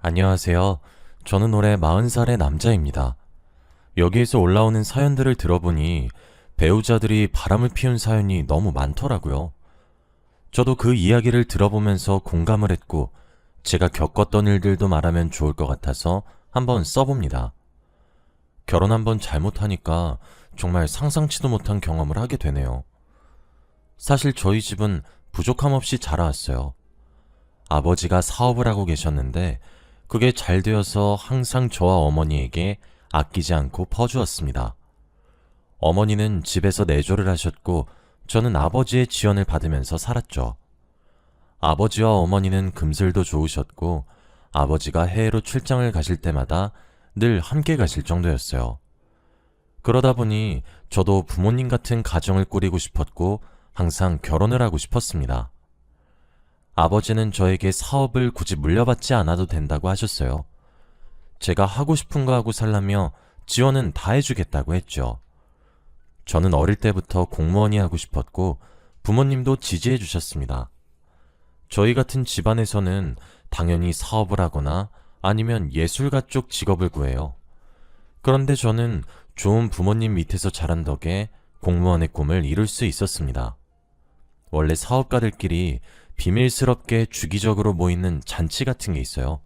안녕하세요. 저는 올해 40살의 남자입니다. 여기에서 올라오는 사연들을 들어보니 배우자들이 바람을 피운 사연이 너무 많더라고요. 저도 그 이야기를 들어보면서 공감을 했고 제가 겪었던 일들도 말하면 좋을 것 같아서 한번 써봅니다. 결혼 한번 잘못하니까 정말 상상치도 못한 경험을 하게 되네요. 사실 저희 집은 부족함 없이 자라왔어요. 아버지가 사업을 하고 계셨는데 그게 잘 되어서 항상 저와 어머니에게 아끼지 않고 퍼주었습니다. 어머니는 집에서 내조를 하셨고 저는 아버지의 지원을 받으면서 살았죠. 아버지와 어머니는 금슬도 좋으셨고 아버지가 해외로 출장을 가실 때마다 늘 함께 가실 정도였어요. 그러다 보니 저도 부모님 같은 가정을 꾸리고 싶었고 항상 결혼을 하고 싶었습니다. 아버지는 저에게 사업을 굳이 물려받지 않아도 된다고 하셨어요. 제가 하고 싶은 거 하고 살라며 지원은 다 해주겠다고 했죠. 저는 어릴 때부터 공무원이 하고 싶었고 부모님도 지지해 주셨습니다. 저희 같은 집안에서는 당연히 사업을 하거나 아니면 예술가 쪽 직업을 구해요. 그런데 저는 좋은 부모님 밑에서 자란 덕에 공무원의 꿈을 이룰 수 있었습니다. 원래 사업가들끼리 비밀스럽게 주기적으로 모이는 잔치 같은 게 있어요.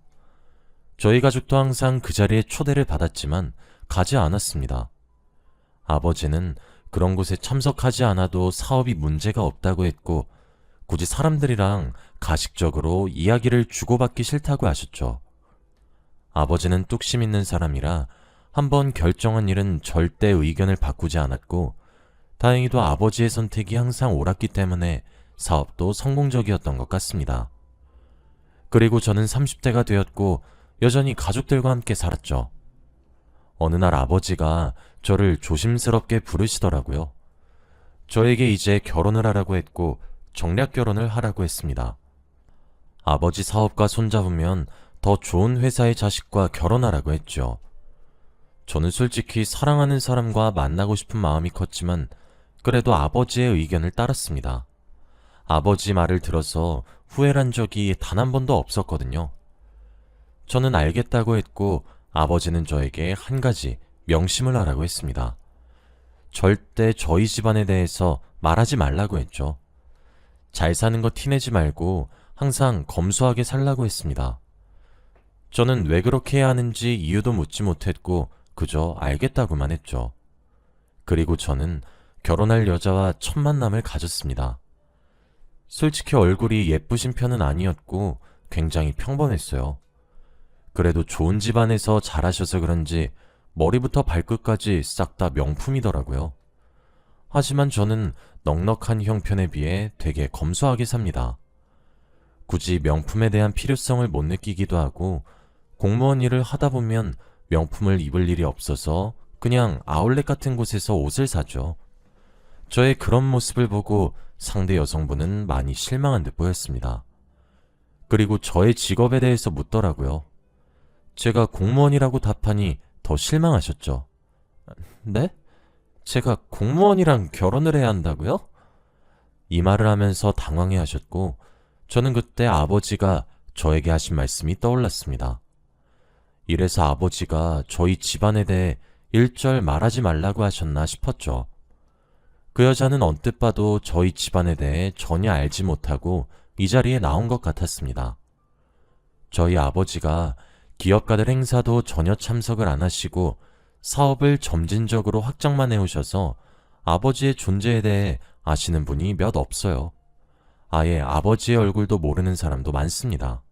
저희 가족도 항상 그 자리에 초대를 받았지만 가지 않았습니다. 아버지는 그런 곳에 참석하지 않아도 사업이 문제가 없다고 했고 굳이 사람들이랑 가식적으로 이야기를 주고받기 싫다고 하셨죠. 아버지는 뚝심 있는 사람이라 한번 결정한 일은 절대 의견을 바꾸지 않았고 다행히도 아버지의 선택이 항상 옳았기 때문에 사업도 성공적이었던 것 같습니다. 그리고 저는 30대가 되었고 여전히 가족들과 함께 살았죠. 어느 날 아버지가 저를 조심스럽게 부르시더라고요. 저에게 이제 결혼을 하라고 했고 정략 결혼을 하라고 했습니다. 아버지 사업과 손잡으면 더 좋은 회사의 자식과 결혼하라고 했죠. 저는 솔직히 사랑하는 사람과 만나고 싶은 마음이 컸지만 그래도 아버지의 의견을 따랐습니다. 아버지 말을 들어서 후회한 적이 단 한 번도 없었거든요. 저는 알겠다고 했고 아버지는 저에게 한 가지 명심을 하라고 했습니다. 절대 저희 집안에 대해서 말하지 말라고 했죠. 잘 사는 거 티내지 말고 항상 검소하게 살라고 했습니다. 저는 왜 그렇게 해야 하는지 이유도 묻지 못했고 그저 알겠다고만 했죠. 그리고 저는 결혼할 여자와 첫 만남을 가졌습니다. 솔직히 얼굴이 예쁘신 편은 아니었고 굉장히 평범했어요. 그래도 좋은 집안에서 자라셔서 그런지 머리부터 발끝까지 싹 다 명품이더라고요. 하지만 저는 넉넉한 형편에 비해 되게 검소하게 삽니다. 굳이 명품에 대한 필요성을 못 느끼기도 하고 공무원 일을 하다 보면 명품을 입을 일이 없어서 그냥 아울렛 같은 곳에서 옷을 사죠. 저의 그런 모습을 보고 상대 여성분은 많이 실망한 듯 보였습니다. 그리고 저의 직업에 대해서 묻더라고요. 제가 공무원이라고 답하니 더 실망하셨죠. 네? 제가 공무원이랑 결혼을 해야 한다고요? 이 말을 하면서 당황해 하셨고 저는 그때 아버지가 저에게 하신 말씀이 떠올랐습니다. 이래서 아버지가 저희 집안에 대해 일절 말하지 말라고 하셨나 싶었죠. 그 여자는 언뜻 봐도 저희 집안에 대해 전혀 알지 못하고 이 자리에 나온 것 같았습니다. 저희 아버지가 기업가들 행사도 전혀 참석을 안 하시고 사업을 점진적으로 확장만 해오셔서 아버지의 존재에 대해 아시는 분이 몇 없어요. 아예 아버지의 얼굴도 모르는 사람도 많습니다.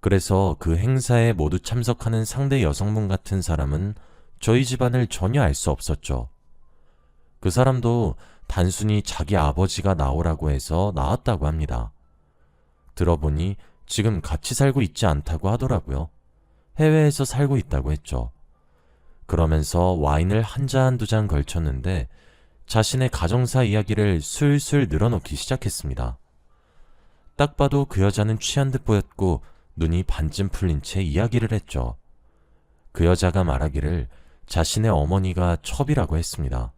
그래서 그 행사에 모두 참석하는 상대 여성분 같은 사람은 저희 집안을 전혀 알 수 없었죠. 그 사람도 단순히 자기 아버지가 나오라고 해서 나왔다고 합니다. 들어보니 지금 같이 살고 있지 않다고 하더라고요. 해외에서 살고 있다고 했죠. 그러면서 와인을 한 잔 두 잔 걸쳤는데 자신의 가정사 이야기를 술술 늘어놓기 시작했습니다. 딱 봐도 그 여자는 취한 듯 보였고 눈이 반쯤 풀린 채 이야기를 했죠. 그 여자가 말하기를 자신의 어머니가 첩이라고 했습니다.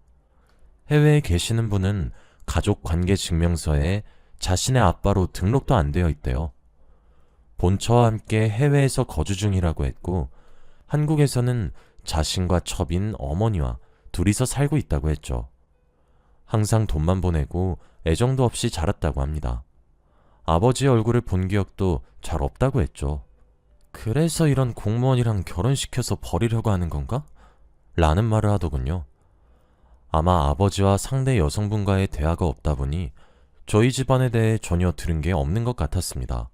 해외에 계시는 분은 가족관계 증명서에 자신의 아빠로 등록도 안 되어 있대요. 본처와 함께 해외에서 거주 중이라고 했고 한국에서는 자신과 첩인 어머니와 둘이서 살고 있다고 했죠. 항상 돈만 보내고 애정도 없이 자랐다고 합니다. 아버지의 얼굴을 본 기억도 잘 없다고 했죠. 그래서 이런 공무원이랑 결혼시켜서 버리려고 하는 건가? 라는 말을 하더군요. 아마 아버지와 상대 여성분과의 대화가 없다 보니 저희 집안에 대해 전혀 들은 게 없는 것 같았습니다.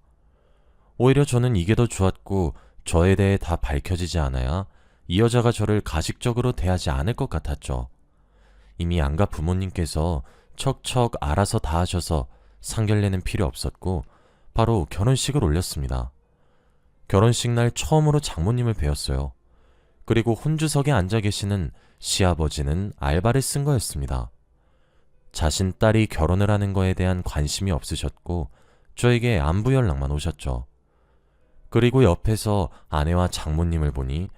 오히려 저는 이게 더 좋았고 저에 대해 다 밝혀지지 않아야 이 여자가 저를 가식적으로 대하지 않을 것 같았죠. 이미 안가 부모님께서 척척 알아서 다 하셔서 상견례는 필요 없었고 바로 결혼식을 올렸습니다. 결혼식 날 처음으로 장모님을 뵈었어요. 그리고 혼주석에 앉아 계시는 시아버지는 알바를 쓴 거였습니다. 자신 딸이 결혼을 하는 거에 대한 관심이 없으셨고 저에게 안부 연락만 오셨죠. 그리고 옆에서 아내와 장모님을 보니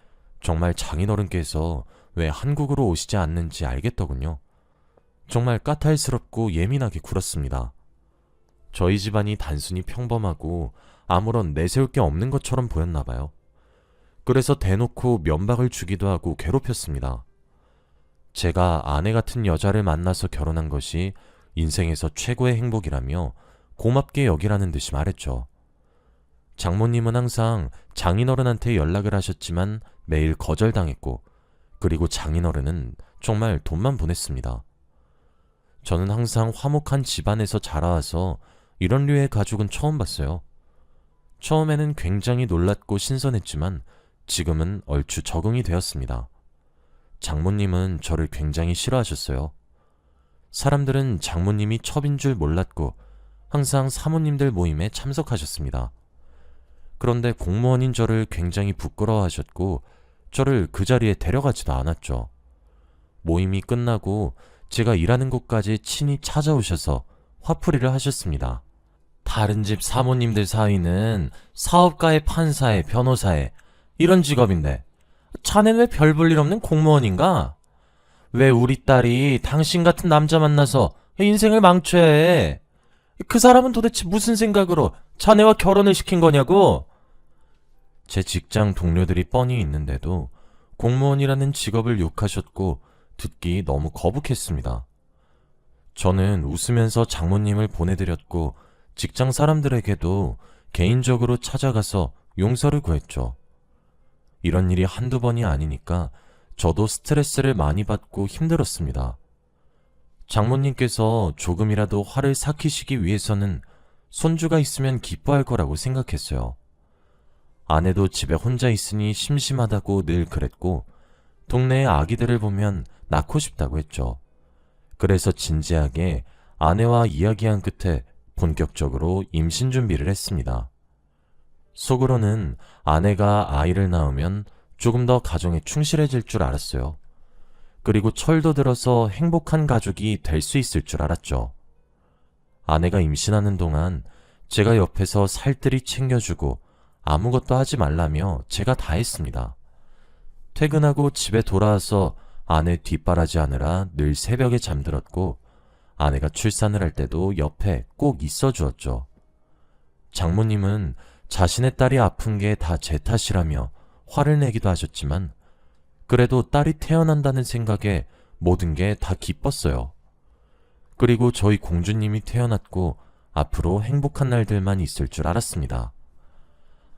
정말 장인어른께서 왜 한국으로 오시지 않는지 알겠더군요. 정말 까탈스럽고 예민하게 굴었습니다. 저희 집안이 단순히 평범하고 아무런 내세울 게 없는 것처럼 보였나 봐요. 그래서 대놓고 면박을 주기도 하고 괴롭혔습니다. 제가 아내 같은 여자를 만나서 결혼한 것이 인생에서 최고의 행복이라며 고맙게 여기라는 듯이 말했죠. 장모님은 항상 장인어른한테 연락을 하셨지만 매일 거절당했고 그리고 장인어른은 정말 돈만 보냈습니다. 저는 항상 화목한 집안에서 자라와서 이런 류의 가족은 처음 봤어요. 처음에는 굉장히 놀랐고 신선했지만 지금은 얼추 적응이 되었습니다. 장모님은 저를 굉장히 싫어하셨어요. 사람들은 장모님이 첩인 줄 몰랐고 항상 사모님들 모임에 참석하셨습니다. 그런데 공무원인 저를 굉장히 부끄러워하셨고 저를 그 자리에 데려가지도 않았죠. 모임이 끝나고 제가 일하는 곳까지 친히 찾아오셔서 화풀이를 하셨습니다. 다른 집 사모님들 사이는 사업가의 판사의 변호사의 이런 직업인데 자넨 왜 별 볼 일 없는 공무원인가? 왜 우리 딸이 당신 같은 남자 만나서 인생을 망쳐야 해? 그 사람은 도대체 무슨 생각으로 자네와 결혼을 시킨 거냐고? 제 직장 동료들이 뻔히 있는데도 공무원이라는 직업을 욕하셨고 듣기 너무 거북했습니다. 저는 웃으면서 장모님을 보내드렸고 직장 사람들에게도 개인적으로 찾아가서 용서를 구했죠. 이런 일이 한두 번이 아니니까 저도 스트레스를 많이 받고 힘들었습니다. 장모님께서 조금이라도 화를 삭히시기 위해서는 손주가 있으면 기뻐할 거라고 생각했어요. 아내도 집에 혼자 있으니 심심하다고 늘 그랬고 동네의 아기들을 보면 낳고 싶다고 했죠. 그래서 진지하게 아내와 이야기한 끝에 본격적으로 임신 준비를 했습니다. 속으로는 아내가 아이를 낳으면 조금 더 가정에 충실해질 줄 알았어요. 그리고 철도 들어서 행복한 가족이 될 수 있을 줄 알았죠. 아내가 임신하는 동안 제가 옆에서 살뜰히 챙겨주고 아무것도 하지 말라며 제가 다 했습니다. 퇴근하고 집에 돌아와서 아내 뒷바라지 하느라 늘 새벽에 잠들었고 아내가 출산을 할 때도 옆에 꼭 있어 주었죠. 장모님은 자신의 딸이 아픈 게 다 제 탓이라며 화를 내기도 하셨지만 그래도 딸이 태어난다는 생각에 모든 게 다 기뻤어요. 그리고 저희 공주님이 태어났고 앞으로 행복한 날들만 있을 줄 알았습니다.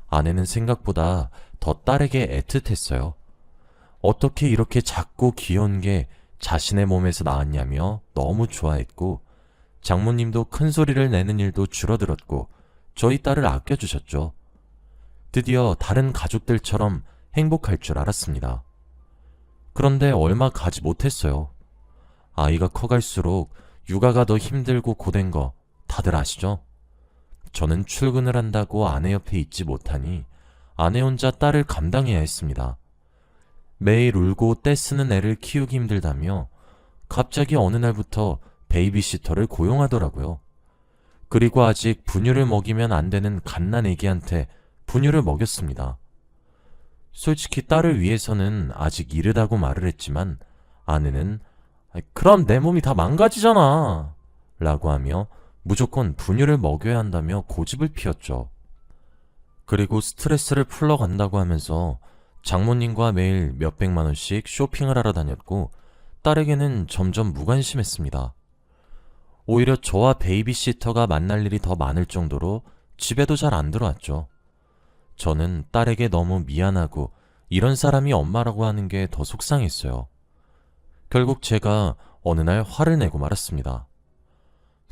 아내는 생각보다 더 딸에게 애틋했어요. 어떻게 이렇게 작고 귀여운 게 자신의 몸에서 나왔냐며 너무 좋아했고 장모님도 큰 소리를 내는 일도 줄어들었고 저희 딸을 아껴주셨죠. 드디어 다른 가족들처럼 행복할 줄 알았습니다. 그런데 얼마 가지 못했어요. 아이가 커갈수록 육아가 더 힘들고 고된 거 다들 아시죠? 저는 출근을 한다고 아내 옆에 있지 못하니 아내 혼자 딸을 감당해야 했습니다. 매일 울고 떼쓰는 애를 키우기 힘들다며 갑자기 어느 날부터 베이비시터를 고용하더라고요. 그리고 아직 분유를 먹이면 안 되는 갓난 애기한테 분유를 먹였습니다. 솔직히 딸을 위해서는 아직 이르다고 말을 했지만 아내는 그럼 내 몸이 다 망가지잖아 라고 하며 무조건 분유를 먹여야 한다며 고집을 피웠죠. 그리고 스트레스를 풀러 간다고 하면서 장모님과 매일 몇백만 원씩 쇼핑을 하러 다녔고 딸에게는 점점 무관심했습니다. 오히려 저와 베이비시터가 만날 일이 더 많을 정도로 집에도 잘 안 들어왔죠. 저는 딸에게 너무 미안하고 이런 사람이 엄마라고 하는 게 더 속상했어요. 결국 제가 어느 날 화를 내고 말았습니다.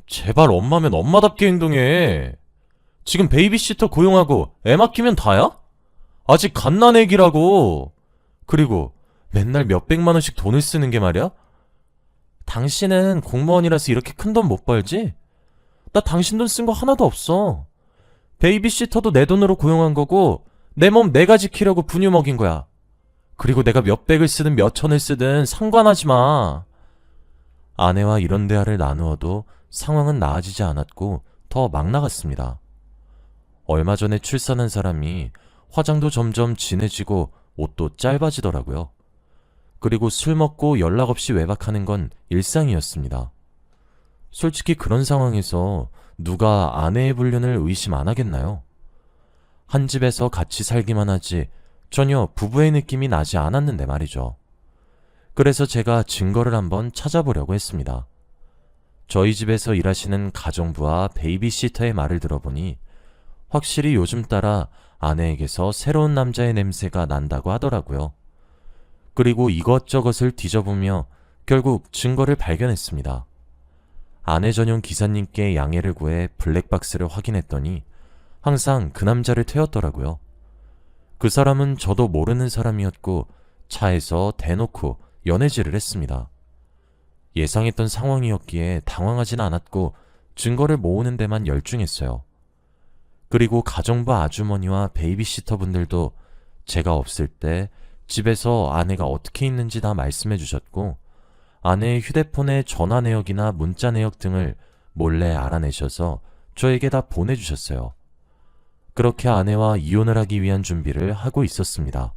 제발 엄마면 엄마답게 행동해. 지금 베이비시터 고용하고 애 맡기면 다야? 아직 갓난애기라고. 그리고 맨날 몇백만 원씩 돈을 쓰는 게 말이야? 당신은 공무원이라서 이렇게 큰 돈 못 벌지? 나 당신 돈 쓴 거 하나도 없어. 베이비시터도 내 돈으로 고용한 거고 내 몸 내가 지키려고 분유 먹인 거야. 그리고 내가 몇백을 쓰든 몇천을 쓰든 상관하지 마. 아내와 이런 대화를 나누어도 상황은 나아지지 않았고 더 막 나갔습니다. 얼마 전에 출산한 사람이 화장도 점점 진해지고 옷도 짧아지더라고요. 그리고 술 먹고 연락 없이 외박하는 건 일상이었습니다. 솔직히 그런 상황에서 누가 아내의 불륜을 의심 안 하겠나요? 한 집에서 같이 살기만 하지 전혀 부부의 느낌이 나지 않았는데 말이죠. 그래서 제가 증거를 한번 찾아보려고 했습니다. 저희 집에서 일하시는 가정부와 베이비시터의 말을 들어보니 확실히 요즘 따라 아내에게서 새로운 남자의 냄새가 난다고 하더라고요. 그리고 이것저것을 뒤져보며 결국 증거를 발견했습니다. 아내 전용 기사님께 양해를 구해 블랙박스를 확인했더니 항상 그 남자를 태웠더라고요. 그 사람은 저도 모르는 사람이었고 차에서 대놓고 연애질을 했습니다. 예상했던 상황이었기에 당황하진 않았고 증거를 모으는 데만 열중했어요. 그리고 가정부 아주머니와 베이비시터 분들도 제가 없을 때 집에서 아내가 어떻게 있는지 다 말씀해 주셨고 아내의 휴대폰의 전화 내역이나 문자 내역 등을 몰래 알아내셔서 저에게 다 보내주셨어요. 그렇게 아내와 이혼을 하기 위한 준비를 하고 있었습니다.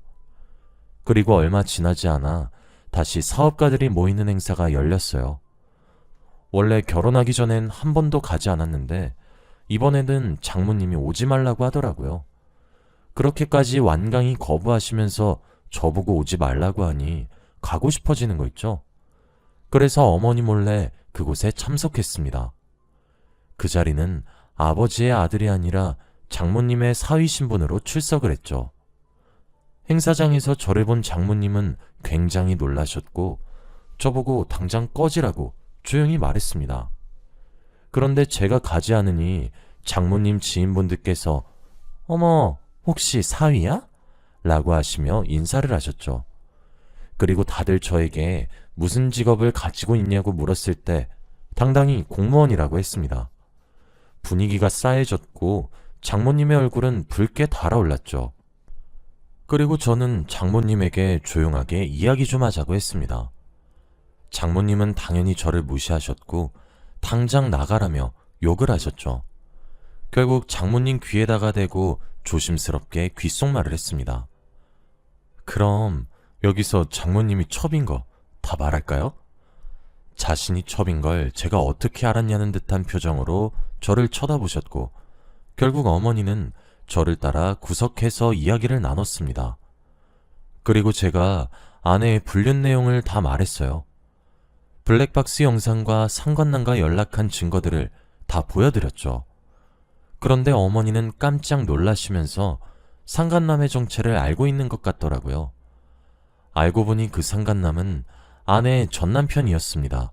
그리고 얼마 지나지 않아 다시 사업가들이 모이는 행사가 열렸어요. 원래 결혼하기 전엔 한 번도 가지 않았는데 이번에는 장모님이 오지 말라고 하더라고요. 그렇게까지 완강히 거부하시면서 저보고 오지 말라고 하니 가고 싶어지는 거 있죠? 그래서 어머니 몰래 그곳에 참석했습니다. 그 자리는 아버지의 아들이 아니라 장모님의 사위 신분으로 출석을 했죠. 행사장에서 저를 본 장모님은 굉장히 놀라셨고 저보고 당장 꺼지라고 조용히 말했습니다. 그런데 제가 가지 않으니 장모님 지인분들께서 어머, 혹시 사위야? 라고 하시며 인사를 하셨죠. 그리고 다들 저에게 무슨 직업을 가지고 있냐고 물었을 때 당당히 공무원이라고 했습니다. 분위기가 싸해졌고 장모님의 얼굴은 붉게 달아올랐죠. 그리고 저는 장모님에게 조용하게 이야기 좀 하자고 했습니다. 장모님은 당연히 저를 무시하셨고 당장 나가라며 욕을 하셨죠. 결국 장모님 귀에다가 대고 조심스럽게 귓속말을 했습니다. 그럼 여기서 장모님이 첩인 거 다 말할까요? 자신이 첩인 걸 제가 어떻게 알았냐는 듯한 표정으로 저를 쳐다보셨고 결국 어머니는 저를 따라 구석해서 이야기를 나눴습니다. 그리고 제가 아내의 불륜 내용을 다 말했어요. 블랙박스 영상과 상관남과 연락한 증거들을 다 보여드렸죠. 그런데 어머니는 깜짝 놀라시면서 상간남의 정체를 알고 있는 것 같더라고요. 알고 보니 그 상간남은 아내의 전남편이었습니다.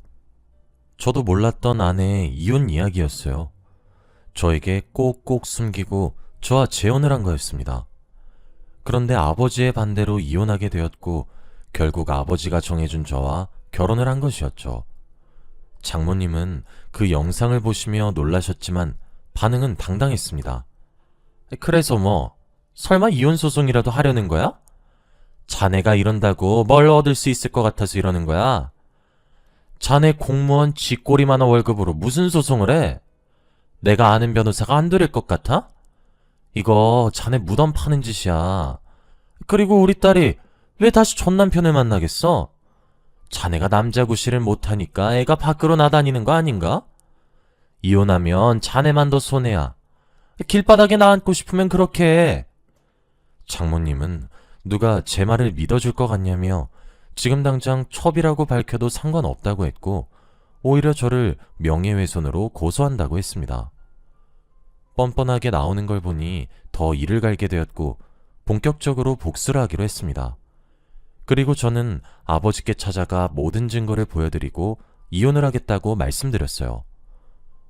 저도 몰랐던 아내의 이혼 이야기였어요. 저에게 꼭꼭 숨기고 저와 재혼을 한 거였습니다. 그런데 아버지의 반대로 이혼하게 되었고 결국 아버지가 정해준 저와 결혼을 한 것이었죠. 장모님은 그 영상을 보시며 놀라셨지만 반응은 당당했습니다. 그래서 뭐 설마 이혼 소송이라도 하려는 거야? 자네가 이런다고 뭘 얻을 수 있을 것 같아서 이러는 거야? 자네 공무원 쥐꼬리만한 월급으로 무슨 소송을 해? 내가 아는 변호사가 안 들을 것 같아? 이거 자네 무덤 파는 짓이야. 그리고 우리 딸이 왜 다시 전 남편을 만나겠어? 자네가 남자 구실을 못하니까 애가 밖으로 나다니는 거 아닌가? 이혼하면 자네만 더 손해야. 길바닥에 나앉고 싶으면 그렇게 해. 장모님은 누가 제 말을 믿어줄 것 같냐며 지금 당장 첩이라고 밝혀도 상관없다고 했고 오히려 저를 명예훼손으로 고소한다고 했습니다. 뻔뻔하게 나오는 걸 보니 더 이를 갈게 되었고 본격적으로 복수를 하기로 했습니다. 그리고 저는 아버지께 찾아가 모든 증거를 보여드리고 이혼을 하겠다고 말씀드렸어요.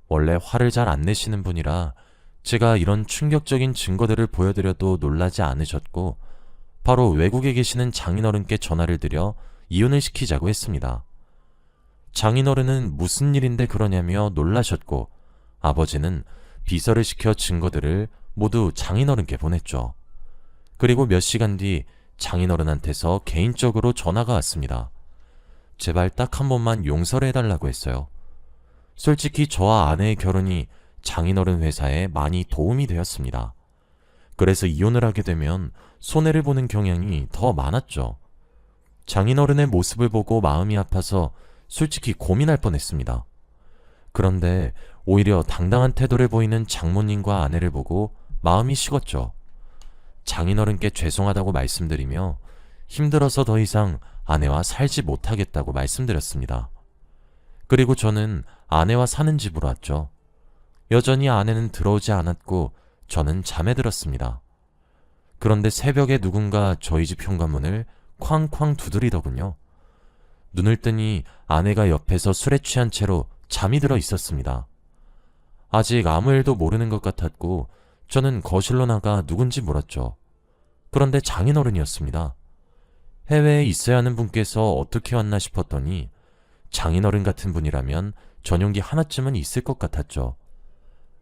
원래 화를 잘 안 내시는 분이라 제가 이런 충격적인 증거들을 보여드려도 놀라지 않으셨고 바로 외국에 계시는 장인어른께 전화를 드려 이혼을 시키자고 했습니다. 장인어른은 무슨 일인데 그러냐며 놀라셨고 아버지는 비서를 시켜 증거들을 모두 장인어른께 보냈죠. 그리고 몇 시간 뒤 장인어른한테서 개인적으로 전화가 왔습니다. 제발 딱 한 번만 용서를 해달라고 했어요. 솔직히 저와 아내의 결혼이 장인어른 회사에 많이 도움이 되었습니다. 그래서 이혼을 하게 되면 손해를 보는 경향이 더 많았죠. 장인어른의 모습을 보고 마음이 아파서 솔직히 고민할 뻔했습니다. 그런데 오히려 당당한 태도를 보이는 장모님과 아내를 보고 마음이 식었죠. 장인어른께 죄송하다고 말씀드리며 힘들어서 더 이상 아내와 살지 못하겠다고 말씀드렸습니다. 그리고 저는 아내와 사는 집으로 왔죠. 여전히 아내는 들어오지 않았고 저는 잠에 들었습니다. 그런데 새벽에 누군가 저희 집 현관문을 쾅쾅 두드리더군요. 눈을 뜨니 아내가 옆에서 술에 취한 채로 잠이 들어 있었습니다. 아직 아무 일도 모르는 것 같았고 저는 거실로 나가 누군지 물었죠. 그런데 장인어른이었습니다. 해외에 있어야 하는 분께서 어떻게 왔나 싶었더니 장인어른 같은 분이라면 전용기 하나쯤은 있을 것 같았죠.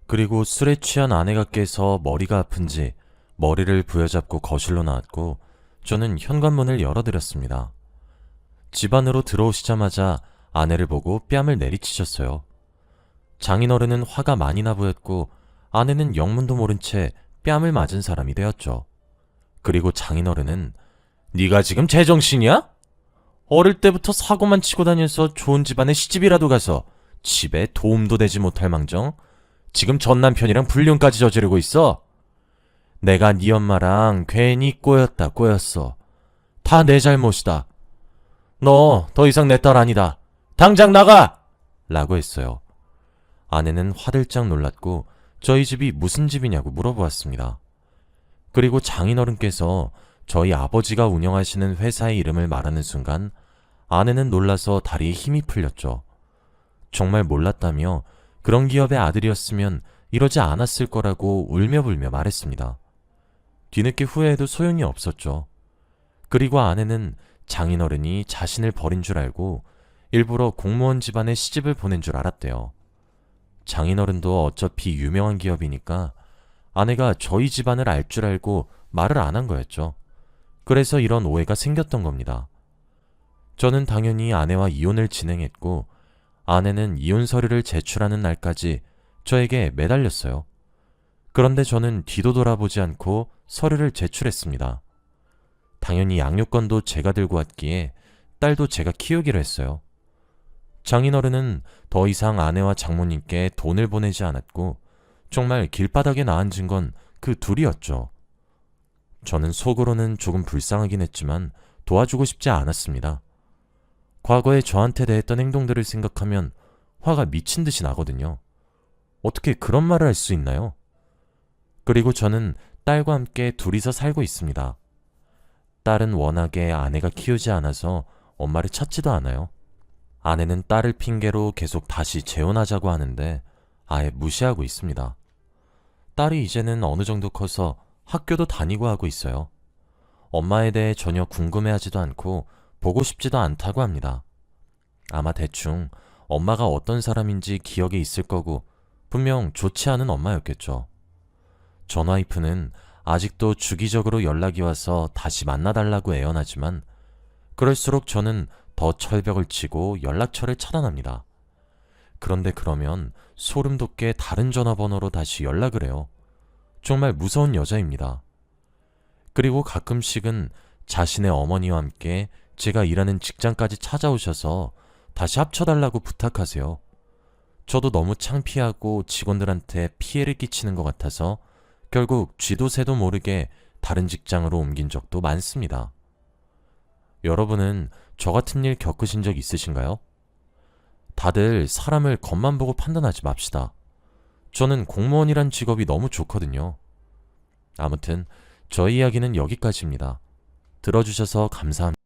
그리고 술에 취한 아내가 깨서 머리가 아픈지 머리를 부여잡고 거실로 나왔고 저는 현관문을 열어드렸습니다. 집 안으로 들어오시자마자 아내를 보고 뺨을 내리치셨어요. 장인어른은 화가 많이 나 보였고 아내는 영문도 모른 채 뺨을 맞은 사람이 되었죠. 그리고 장인어른은 네가 지금 제정신이야? 어릴 때부터 사고만 치고 다녀서 좋은 집안에 시집이라도 가서 집에 도움도 되지 못할 망정 지금 전 남편이랑 불륜까지 저지르고 있어? 내가 네 엄마랑 괜히 꼬였어. 다 내 잘못이다. 너 더 이상 내 딸 아니다. 당장 나가! 라고 했어요. 아내는 화들짝 놀랐고 저희 집이 무슨 집이냐고 물어보았습니다. 그리고 장인어른께서 저희 아버지가 운영하시는 회사의 이름을 말하는 순간 아내는 놀라서 다리에 힘이 풀렸죠. 정말 몰랐다며 그런 기업의 아들이었으면 이러지 않았을 거라고 울며불며 말했습니다. 뒤늦게 후회해도 소용이 없었죠. 그리고 아내는 장인어른이 자신을 버린 줄 알고 일부러 공무원 집안에 시집을 보낸 줄 알았대요. 장인어른도 어차피 유명한 기업이니까 아내가 저희 집안을 알 줄 알고 말을 안 한 거였죠. 그래서 이런 오해가 생겼던 겁니다. 저는 당연히 아내와 이혼을 진행했고 아내는 이혼 서류를 제출하는 날까지 저에게 매달렸어요. 그런데 저는 뒤도 돌아보지 않고 서류를 제출했습니다. 당연히 양육권도 제가 들고 왔기에 딸도 제가 키우기로 했어요. 장인어른은 더 이상 아내와 장모님께 돈을 보내지 않았고 정말 길바닥에 나앉은 건 그 둘이었죠. 저는 속으로는 조금 불쌍하긴 했지만 도와주고 싶지 않았습니다. 과거에 저한테 대했던 행동들을 생각하면 화가 미친 듯이 나거든요. 어떻게 그런 말을 할 수 있나요? 그리고 저는 딸과 함께 둘이서 살고 있습니다. 딸은 워낙에 아내가 키우지 않아서 엄마를 찾지도 않아요. 아내는 딸을 핑계로 계속 다시 재혼하자고 하는데 아예 무시하고 있습니다. 딸이 이제는 어느 정도 커서 학교도 다니고 하고 있어요. 엄마에 대해 전혀 궁금해하지도 않고 보고 싶지도 않다고 합니다. 아마 대충 엄마가 어떤 사람인지 기억에 있을 거고 분명 좋지 않은 엄마였겠죠. 전 와이프는 아직도 주기적으로 연락이 와서 다시 만나달라고 애원하지만 그럴수록 저는 더 철벽을 치고 연락처를 차단합니다. 그런데 그러면 소름 돋게 다른 전화번호로 다시 연락을 해요. 정말 무서운 여자입니다. 그리고 가끔씩은 자신의 어머니와 함께 제가 일하는 직장까지 찾아오셔서 다시 합쳐달라고 부탁하세요. 저도 너무 창피하고 직원들한테 피해를 끼치는 것 같아서 결국 쥐도 새도 모르게 다른 직장으로 옮긴 적도 많습니다. 여러분은 저 같은 일 겪으신 적 있으신가요? 다들 사람을 겉만 보고 판단하지 맙시다. 저는 공무원이란 직업이 너무 좋거든요. 아무튼 저희 이야기는 여기까지입니다. 들어주셔서 감사합니다.